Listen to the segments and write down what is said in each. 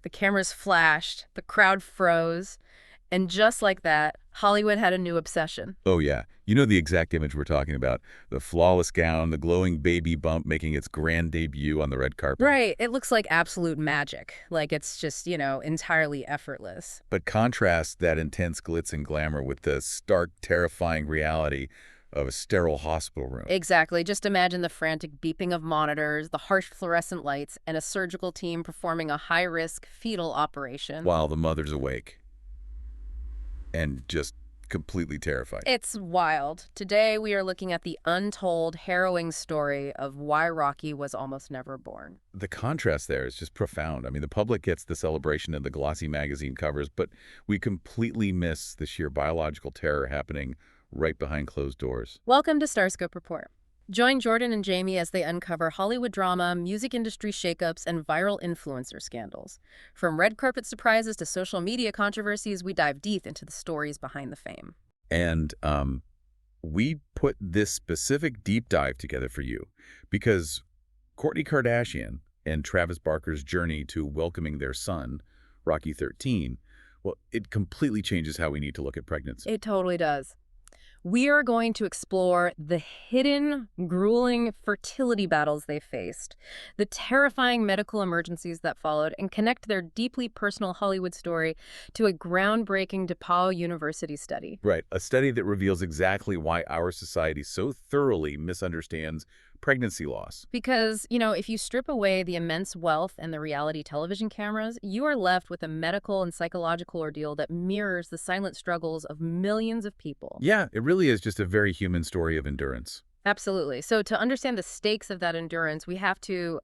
The cameras flashed, the crowd froze, and just like that, Hollywood had a new obsession. Oh, yeah. You know the exact image we're talking about. The flawless gown, the glowing baby bump making its grand debut on the red carpet. Right, it looks like absolute magic, like it's just, entirely effortless. But contrast that intense glitz and glamour with the stark, terrifying reality of a sterile hospital room. Exactly, just imagine the frantic beeping of monitors, the harsh fluorescent lights, and a surgical team performing a high-risk fetal operation. While the mother's awake and just completely terrified. It's wild. Today, we are looking at the untold, harrowing story of why Rocky was almost never born. The contrast there is just profound. I mean, the public gets the celebration and the glossy magazine covers, but we completely miss the sheer biological terror happening right behind closed doors. Welcome to Starscope Report. Join Jordan and Jamie as they uncover Hollywood drama, music industry shakeups, and viral influencer scandals. From red carpet surprises to social media controversies, we dive deep into the stories behind the fame. And we put this specific deep dive together for you because Kourtney Kardashian and Travis Barker's journey to welcoming their son, Rocky 13, well, it completely changes how we need to look at pregnancy. It totally does. We are going to explore the hidden, grueling fertility battles they faced, the terrifying medical emergencies that followed, and connect their deeply personal Hollywood story to a groundbreaking DePaul University study. Right, a study that reveals exactly why our society so thoroughly misunderstands pregnancy loss. Because, if you strip away the immense wealth and the reality television cameras, you are left with a medical and psychological ordeal that mirrors the silent struggles of millions of people. Yeah, it really is just a very human story of endurance. Absolutely. So to understand the stakes of that endurance, we have to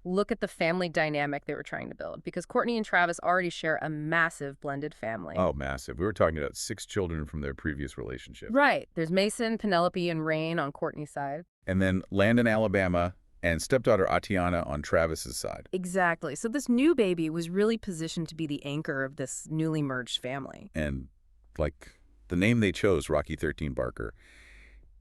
look at the family dynamic they were trying to build, because Kourtney and Travis already share a massive blended family. Oh, massive. We were talking about 6 children from their previous relationship. Right. There's Mason, Penelope, and Rain on Kourtney's side. And then Landon, Alabama, and stepdaughter Atiana on Travis's side. Exactly. So this new baby was really positioned to be the anchor of this newly merged family. And, like, the name they chose, Rocky 13 Barker,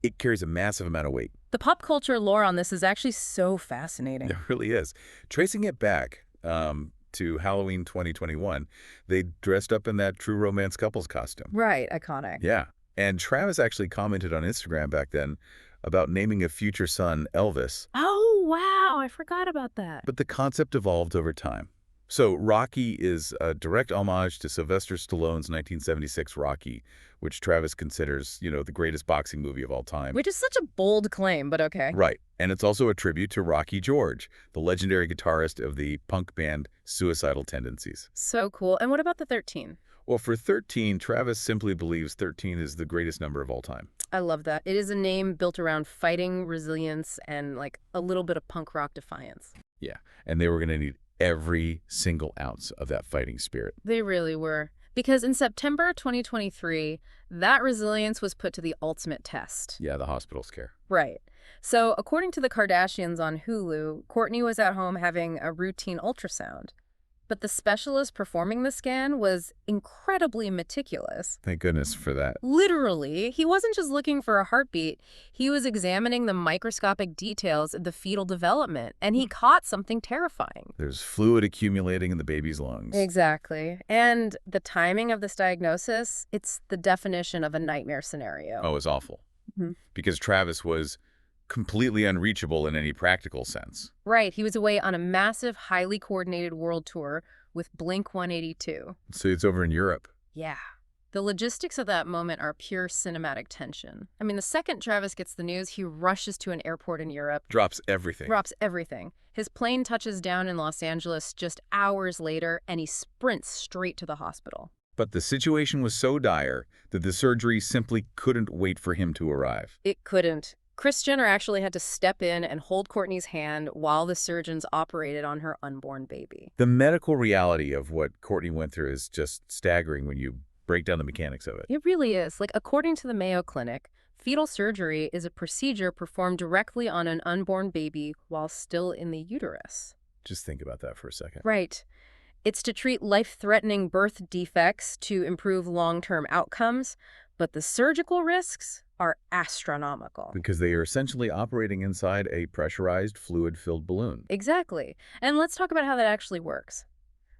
it carries a massive amount of weight. The pop culture lore on this is actually so fascinating. It really is. Tracing it back to Halloween 2021, they dressed up in that true romance couples costume. Right. Iconic. Yeah. And Travis actually commented on Instagram back then about naming a future son Elvis. Oh, wow. I forgot about that. But the concept evolved over time. So Rocky is a direct homage to Sylvester Stallone's 1976 Rocky, which Travis considers, the greatest boxing movie of all time. Which is such a bold claim, but okay. Right. And it's also a tribute to Rocky George, the legendary guitarist of the punk band Suicidal Tendencies. So cool. And what about the 13? Well, for 13, Travis simply believes 13 is the greatest number of all time. I love that. It is a name built around fighting, resilience, and like a little bit of punk rock defiance. Yeah. And they were going to need every single ounce of that fighting spirit. They really were. Because in September 2023, that resilience was put to the ultimate test. Yeah, the hospital scare. Right. So according to the Kardashians on Hulu, Kourtney was at home having a routine ultrasound. But the specialist performing the scan was incredibly meticulous. Thank goodness for that. Literally, he wasn't just looking for a heartbeat. He was examining the microscopic details of the fetal development, and he caught something terrifying. There's fluid accumulating in the baby's lungs. Exactly. And the timing of this diagnosis, it's the definition of a nightmare scenario. Oh, it's awful. Mm-hmm. Because Travis was completely unreachable in any practical sense. Right. He was away on a massive, highly coordinated world tour with Blink-182. So it's over in Europe. Yeah. The logistics of that moment are pure cinematic tension. I mean, the second Travis gets the news, he rushes to an airport in Europe. Drops everything. Drops everything. His plane touches down in Los Angeles just hours later, and he sprints straight to the hospital. But the situation was so dire that the surgery simply couldn't wait for him to arrive. It couldn't. Kris Jenner actually had to step in and hold Kourtney's hand while the surgeons operated on her unborn baby. The medical reality of what Kourtney went through is just staggering when you break down the mechanics of it. It really is. Like, according to the Mayo Clinic, fetal surgery is a procedure performed directly on an unborn baby while still in the uterus. Just think about that for a second. Right. It's to treat life-threatening birth defects to improve long-term outcomes, but the surgical risks are astronomical. Because they are essentially operating inside a pressurized, fluid-filled balloon. Exactly. And let's talk about how that actually works.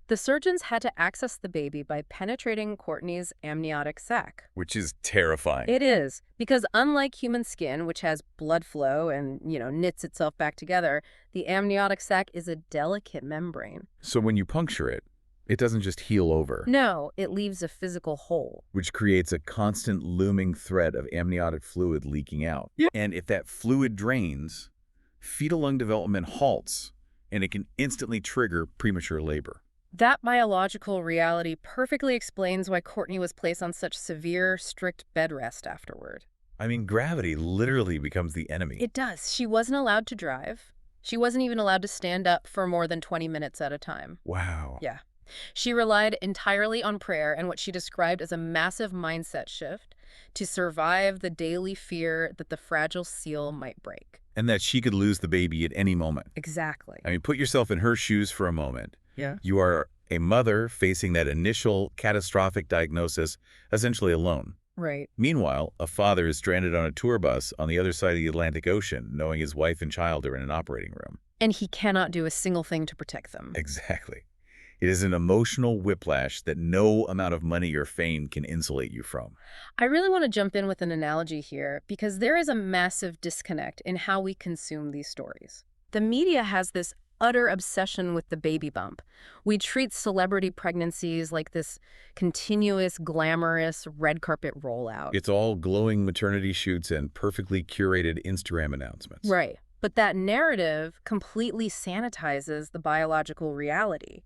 The surgeons had to access the baby by penetrating Kourtney's amniotic sac. Which is terrifying. It is, because unlike human skin, which has blood flow and, knits itself back together, the amniotic sac is a delicate membrane. So when you puncture it, it doesn't just heal over. No, it leaves a physical hole. Which creates a constant looming thread of amniotic fluid leaking out. Yeah. And if that fluid drains, fetal lung development halts, and it can instantly trigger premature labor. That biological reality perfectly explains why Kourtney was placed on such severe, strict bed rest afterward. I mean, gravity literally becomes the enemy. It does. She wasn't allowed to drive. She wasn't even allowed to stand up for more than 20 minutes at a time. Wow. Yeah. She relied entirely on prayer and what she described as a massive mindset shift to survive the daily fear that the fragile seal might break. And that she could lose the baby at any moment. Exactly. I mean, put yourself in her shoes for a moment. Yeah. You are a mother facing that initial catastrophic diagnosis essentially alone. Right. Meanwhile, a father is stranded on a tour bus on the other side of the Atlantic Ocean, knowing his wife and child are in an operating room. And he cannot do a single thing to protect them. Exactly. It is an emotional whiplash that no amount of money or fame can insulate you from. I really want to jump in with an analogy here because there is a massive disconnect in how we consume these stories. The media has this utter obsession with the baby bump. We treat celebrity pregnancies like this continuous, glamorous red carpet rollout. It's all glowing maternity shoots and perfectly curated Instagram announcements. Right. But that narrative completely sanitizes the biological reality.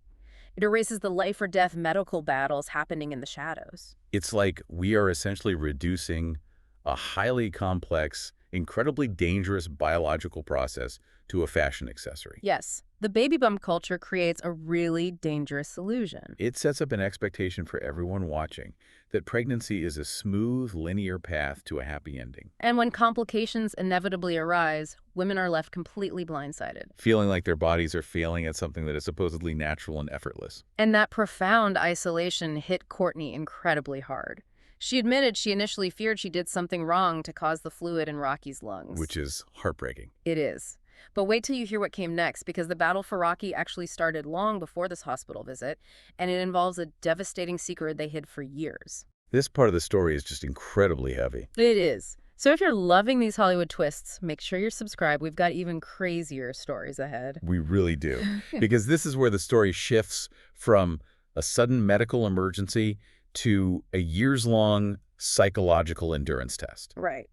It erases the life or death medical battles happening in the shadows. It's like we are essentially reducing a highly complex, incredibly dangerous biological process to a fashion accessory. Yes, the baby bump culture creates a really dangerous illusion. It sets up an expectation for everyone watching that pregnancy is a smooth, linear path to a happy ending. And when complications inevitably arise, women are left completely blindsided. Feeling like their bodies are failing at something that is supposedly natural and effortless. And that profound isolation hit Kourtney incredibly hard. She admitted she initially feared she did something wrong to cause the fluid in Rocky's lungs. Which is heartbreaking. It is. But wait till you hear what came next, because the battle for Rocky actually started long before this hospital visit, and it involves a devastating secret they hid for years. This part of the story is just incredibly heavy. It is. So if you're loving these Hollywood twists, make sure you're subscribed. We've got even crazier stories ahead. We really do. Because this is where the story shifts from a sudden medical emergency to a years-long psychological endurance test. Right.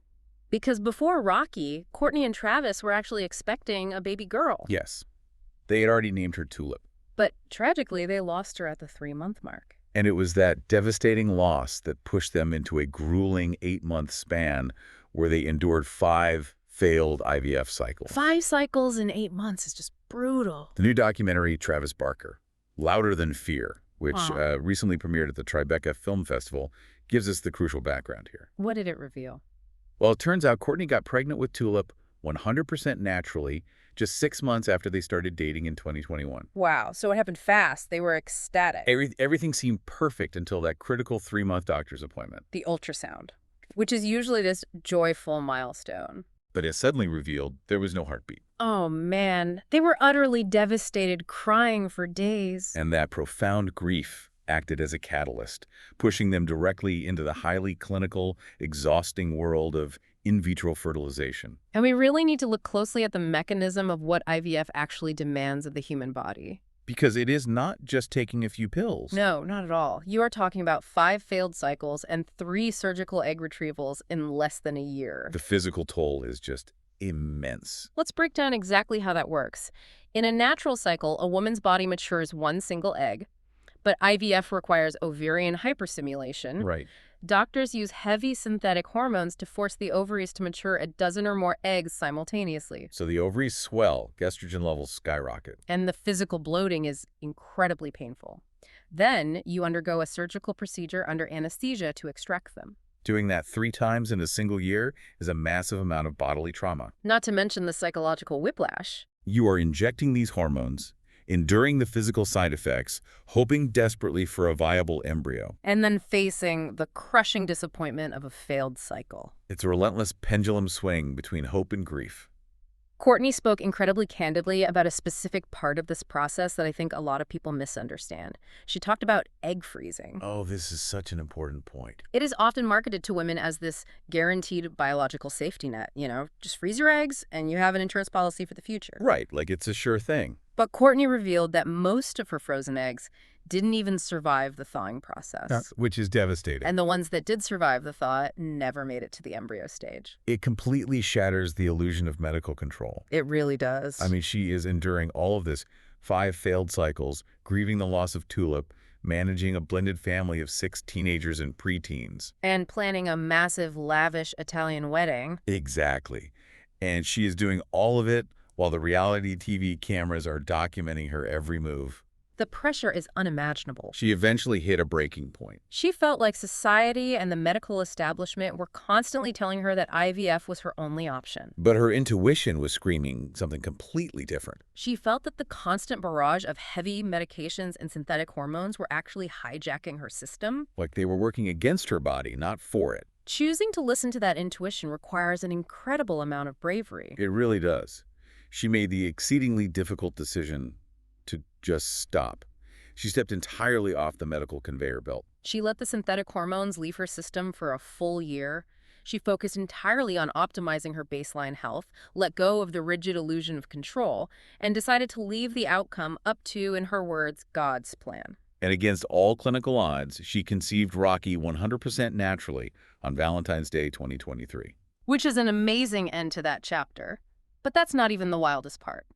Because before Rocky, Kourtney and Travis were actually expecting a baby girl. Yes. They had already named her Tulip. But tragically, they lost her at the 3-month mark. And it was that devastating loss that pushed them into a grueling 8-month span where they endured 5 failed IVF cycles. 5 cycles in 8 months is just brutal. The new documentary, Travis Barker, Louder Than Fear, which Wow. recently premiered at the Tribeca Film Festival, gives us the crucial background here. What did it reveal? Well, it turns out Kourtney got pregnant with Tulip 100% naturally just 6 months after they started dating in 2021. Wow, so it happened fast. They were ecstatic. Everything seemed perfect until that critical 3-month doctor's appointment. The ultrasound, which is usually this joyful milestone. But as suddenly revealed, there was no heartbeat. Oh, man. They were utterly devastated, crying for days. And that profound grief acted as a catalyst, pushing them directly into the highly clinical, exhausting world of in vitro fertilization. And we really need to look closely at the mechanism of what IVF actually demands of the human body. Because it is not just taking a few pills. No, not at all. You are talking about 5 failed cycles and 3 surgical egg retrievals in less than a year. The physical toll is just immense. Let's break down exactly how that works. In a natural cycle, a woman's body matures 1 single egg, but IVF requires ovarian hyperstimulation. Right. Doctors use heavy synthetic hormones to force the ovaries to mature a dozen or more eggs simultaneously. So the ovaries swell, estrogen levels skyrocket. And the physical bloating is incredibly painful. Then you undergo a surgical procedure under anesthesia to extract them. Doing that 3 times in a single year is a massive amount of bodily trauma. Not to mention the psychological whiplash. You are injecting these hormones, enduring the physical side effects, hoping desperately for a viable embryo. And then facing the crushing disappointment of a failed cycle. It's a relentless pendulum swing between hope and grief. Kourtney spoke incredibly candidly about a specific part of this process that I think a lot of people misunderstand. She talked about egg freezing. Oh, this is such an important point. It is often marketed to women as this guaranteed biological safety net. Just freeze your eggs and you have an insurance policy for the future. Right, like it's a sure thing. But Kourtney revealed that most of her frozen eggs didn't even survive the thawing process. Which is devastating. And the ones that did survive the thaw never made it to the embryo stage. It completely shatters the illusion of medical control. It really does. I mean, she is enduring all of this, 5 failed cycles, grieving the loss of Tulip, managing a blended family of 6 teenagers and preteens. And planning a massive, lavish Italian wedding. Exactly. And she is doing all of it while the reality TV cameras are documenting her every move. The pressure is unimaginable. She eventually hit a breaking point. She felt like society and the medical establishment were constantly telling her that IVF was her only option. But her intuition was screaming something completely different. She felt that the constant barrage of heavy medications and synthetic hormones were actually hijacking her system. Like they were working against her body, not for it. Choosing to listen to that intuition requires an incredible amount of bravery. It really does. She made the exceedingly difficult decision to just stop. She stepped entirely off the medical conveyor belt. She let the synthetic hormones leave her system for a full year. She focused entirely on optimizing her baseline health, let go of the rigid illusion of control, and decided to leave the outcome up to, in her words, God's plan. And against all clinical odds, she conceived Rocky 100% naturally on Valentine's Day 2023. Which is an amazing end to that chapter. But that's not even the wildest part.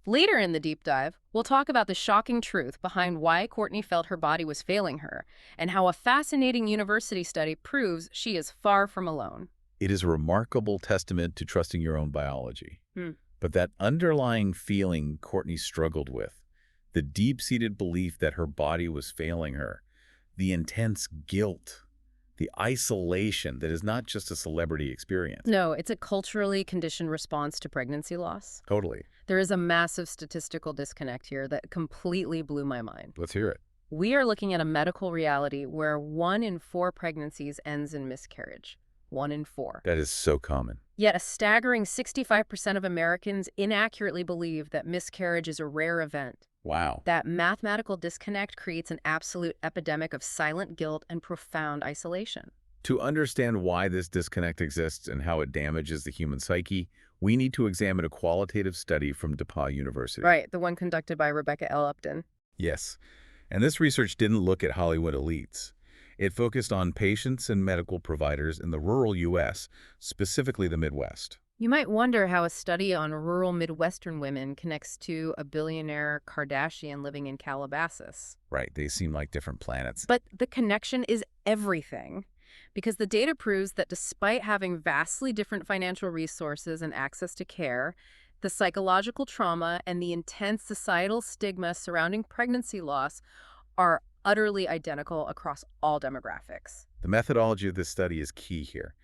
Later in the deep dive, we'll talk about the shocking truth behind why Kourtney felt her body was failing her, and how a fascinating university study proves she is far from alone. It is a remarkable testament to trusting your own biology. Hmm. But that underlying feeling Kourtney struggled with, the deep-seated belief that her body was failing her, the intense guilt, the isolation that is not just a celebrity experience. No, it's a culturally conditioned response to pregnancy loss. Totally. There is a massive statistical disconnect here that completely blew my mind. Let's hear it. We are looking at a medical reality where 1 in 4 pregnancies ends in miscarriage. 1 in 4. That is so common. Yet a staggering 65% of Americans inaccurately believe that miscarriage is a rare event. Wow. That mathematical disconnect creates an absolute epidemic of silent guilt and profound isolation. To understand why this disconnect exists and how it damages the human psyche, we need to examine a qualitative study from DePauw University. Right, the one conducted by Rebecca L. Upton. Yes. And this research didn't look at Hollywood elites. It focused on patients and medical providers in the rural U.S., specifically the Midwest. You might wonder how a study on rural Midwestern women connects to a billionaire Kardashian living in Calabasas. Right, they seem like different planets. But the connection is everything, because the data proves that despite having vastly different financial resources and access to care, the psychological trauma and the intense societal stigma surrounding pregnancy loss are utterly identical across all demographics. The methodology of this study is key here.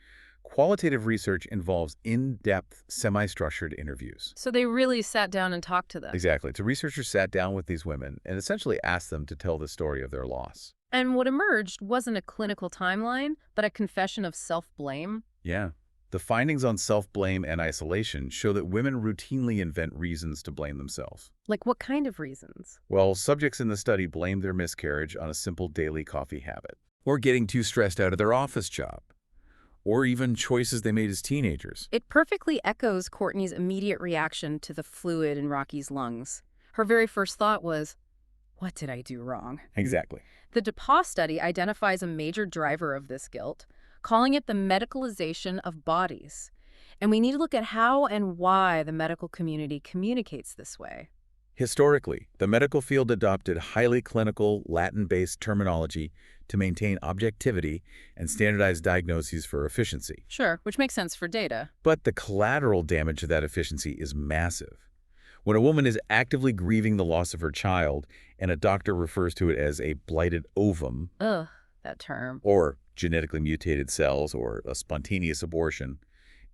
Qualitative research involves in-depth, semi-structured interviews. So they really sat down and talked to them. Exactly. So researchers sat down with these women and essentially asked them to tell the story of their loss. And what emerged wasn't a clinical timeline, but a confession of self-blame. Yeah. The findings on self-blame and isolation show that women routinely invent reasons to blame themselves. Like what kind of reasons? Well, subjects in the study blamed their miscarriage on a simple daily coffee habit, or getting too stressed out of their office job, or even choices they made as teenagers. It perfectly echoes Kourtney's immediate reaction to the fluid in Rocky's lungs. Her very first thought was, what did I do wrong? Exactly. The DePauw study identifies a major driver of this guilt, calling it the medicalization of bodies. And we need to look at how and why the medical community communicates this way. Historically, the medical field adopted highly clinical, Latin-based terminology to maintain objectivity and standardized diagnoses for efficiency. Sure, which makes sense for data. But the collateral damage to that efficiency is massive. When a woman is actively grieving the loss of her child and a doctor refers to it as a blighted ovum, Ugh, that term. or genetically mutated cells, or a spontaneous abortion,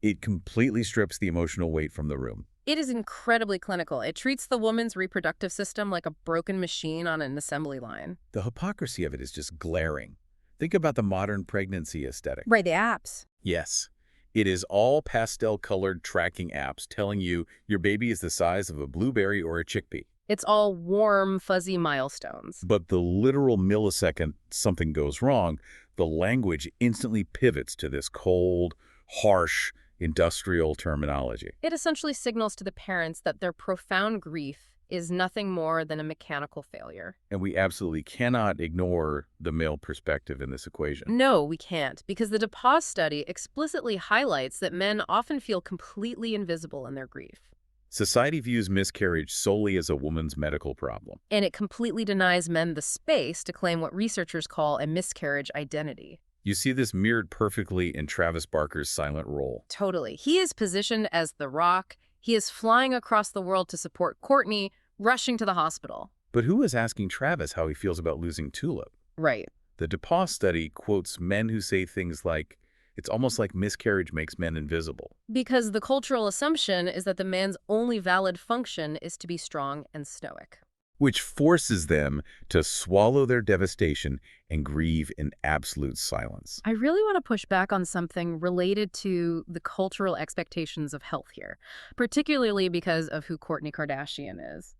it completely strips the emotional weight from the room. It is incredibly clinical. It treats the woman's reproductive system like a broken machine on an assembly line. The hypocrisy of it is just glaring. Think about the modern pregnancy aesthetic. Right, the apps. Yes. It is all pastel-colored tracking apps telling you your baby is the size of a blueberry or a chickpea. It's all warm, fuzzy milestones. But the literal millisecond something goes wrong, the language instantly pivots to this cold, harsh, industrial terminology. It essentially signals to the parents that their profound grief is nothing more than a mechanical failure. And we absolutely cannot ignore the male perspective in this equation. No, we can't, because the DePauw study explicitly highlights that men often feel completely invisible in their grief. Society views miscarriage solely as a woman's medical problem. And it completely denies men the space to claim what researchers call a miscarriage identity. You see this mirrored perfectly in Travis Barker's silent role. Totally. He is positioned as the Rock. He is flying across the world to support Kourtney, rushing to the hospital. But who is asking Travis how he feels about losing Tulip? Right. The DePauw study quotes men who say things like, "It's almost like miscarriage makes men invisible." Because the cultural assumption is that the man's only valid function is to be strong and stoic. Which forces them to swallow their devastation and grieve in absolute silence. I really want to push back on something related to the cultural expectations of health here, particularly because of who Kourtney Kardashian is.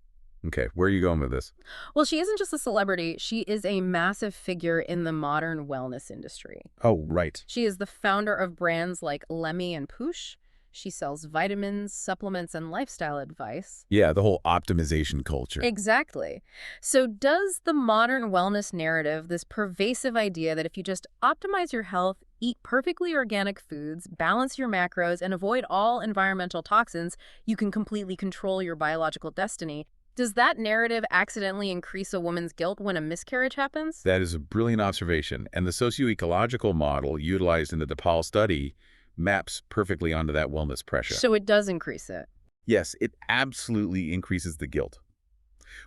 Okay, where are you going with this? Well, she isn't just a celebrity, she is a massive figure in the modern wellness industry. Oh, right. She is the founder of brands like Lemmy and Poosh. She sells vitamins, supplements, and lifestyle advice. Yeah, the whole optimization culture. Exactly. So does the modern wellness narrative, this pervasive idea that if you just optimize your health, eat perfectly organic foods, balance your macros, and avoid all environmental toxins, you can completely control your biological destiny, does that narrative accidentally increase a woman's guilt when a miscarriage happens? That is a brilliant observation, and the socio-ecological model utilized in the DePauw study maps perfectly onto that wellness pressure. So it does increase it. Yes, it absolutely increases the guilt.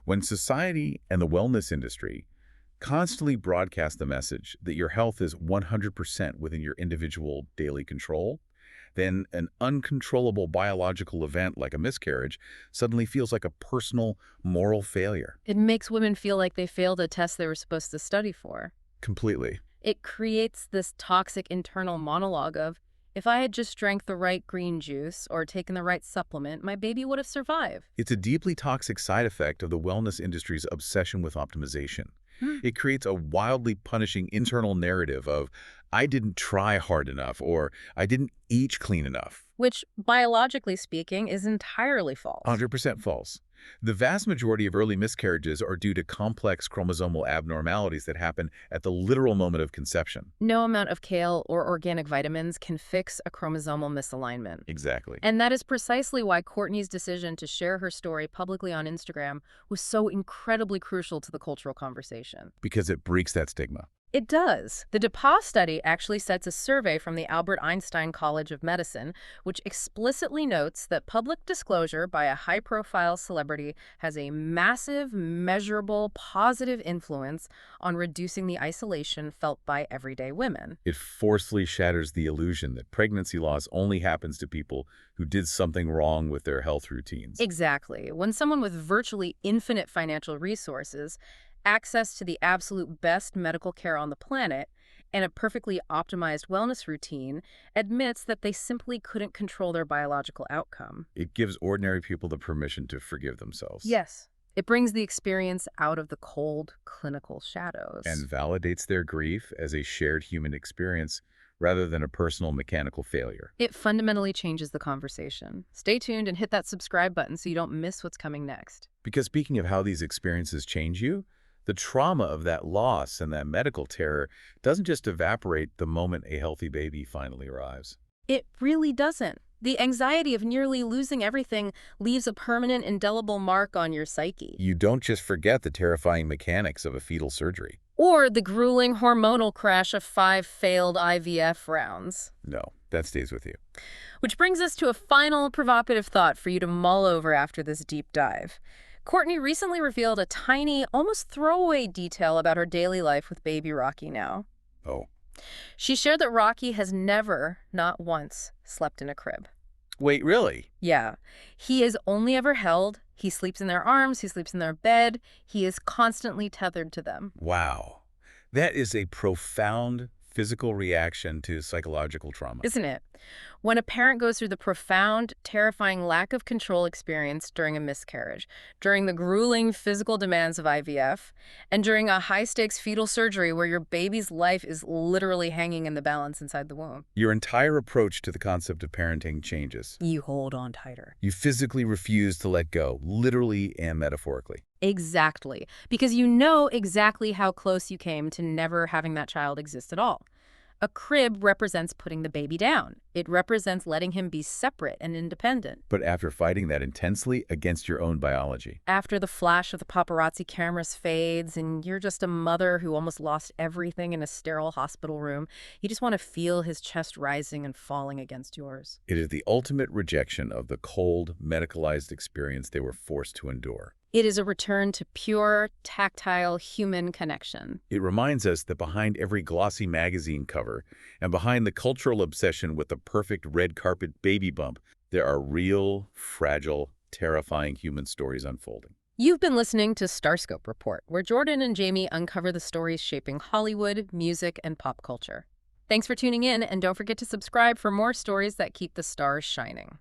When society and the wellness industry constantly broadcast the message that your health is 100% within your individual daily control, then an uncontrollable biological event like a miscarriage suddenly feels like a personal, moral failure. It makes women feel like they failed a test they were supposed to study for. Completely. It creates this toxic internal monologue of, if I had just drank the right green juice or taken the right supplement, my baby would have survived. It's a deeply toxic side effect of the wellness industry's obsession with optimization. It creates a wildly punishing internal narrative of, I didn't try hard enough, or I didn't eat clean enough. Which, biologically speaking, is entirely false. 100% false. The vast majority of early miscarriages are due to complex chromosomal abnormalities that happen at the literal moment of conception. No amount of kale or organic vitamins can fix a chromosomal misalignment. Exactly. And that is precisely why Kourtney's decision to share her story publicly on Instagram was so incredibly crucial to the cultural conversation. Because it breaks that stigma. It does. The DePauw study actually cites a survey from the Albert Einstein College of Medicine, which explicitly notes that public disclosure by a high-profile celebrity has a massive, measurable, positive influence on reducing the isolation felt by everyday women. It forcefully shatters the illusion that pregnancy loss only happens to people who did something wrong with their health routines. Exactly. When someone with virtually infinite financial resources, access to the absolute best medical care on the planet, and a perfectly optimized wellness routine, admits that they simply couldn't control their biological outcome. It gives ordinary people the permission to forgive themselves. Yes. It brings the experience out of the cold, clinical shadows. And validates their grief as a shared human experience rather than a personal mechanical failure. It fundamentally changes the conversation. Stay tuned and hit that subscribe button so you don't miss what's coming next. Because speaking of how these experiences change you, the trauma of that loss and that medical terror doesn't just evaporate the moment a healthy baby finally arrives. It really doesn't. The anxiety of nearly losing everything leaves a permanent, indelible mark on your psyche. You don't just forget the terrifying mechanics of a fetal surgery. Or the grueling hormonal crash of 5 failed IVF rounds. No, that stays with you. Which brings us to a final provocative thought for you to mull over after this deep dive. Kourtney recently revealed a tiny, almost throwaway detail about her daily life with baby Rocky now. Oh. She shared that Rocky has never, not once, slept in a crib. Wait, really? Yeah. He is only ever held. He sleeps in their arms. He sleeps in their bed. He is constantly tethered to them. Wow. That is a profound physical reaction to psychological trauma. Isn't it? When a parent goes through the profound, terrifying lack of control experience during a miscarriage, during the grueling physical demands of IVF, and during a high-stakes fetal surgery where your baby's life is literally hanging in the balance inside the womb, Your entire approach to the concept of parenting changes. you hold on tighter. You physically refuse to let go, literally and metaphorically. Exactly. Because you know exactly how close you came to never having that child exist at all. A crib represents putting the baby down. It represents letting him be separate and independent. But after fighting that intensely against your own biology, After the flash of the paparazzi cameras fades and you're just a mother who almost lost everything in a sterile hospital room, you just want to feel his chest rising and falling against yours. it is the ultimate rejection of the cold, medicalized experience they were forced to endure. It is a return to pure, tactile, human connection. It reminds us that behind every glossy magazine cover and behind the cultural obsession with the perfect red carpet baby bump, there are real, fragile, terrifying human stories unfolding. You've been listening to Starscope Report, where Jordan and Jamie uncover the stories shaping Hollywood, music, and pop culture. Thanks for tuning in, and don't forget to subscribe for more stories that keep the stars shining.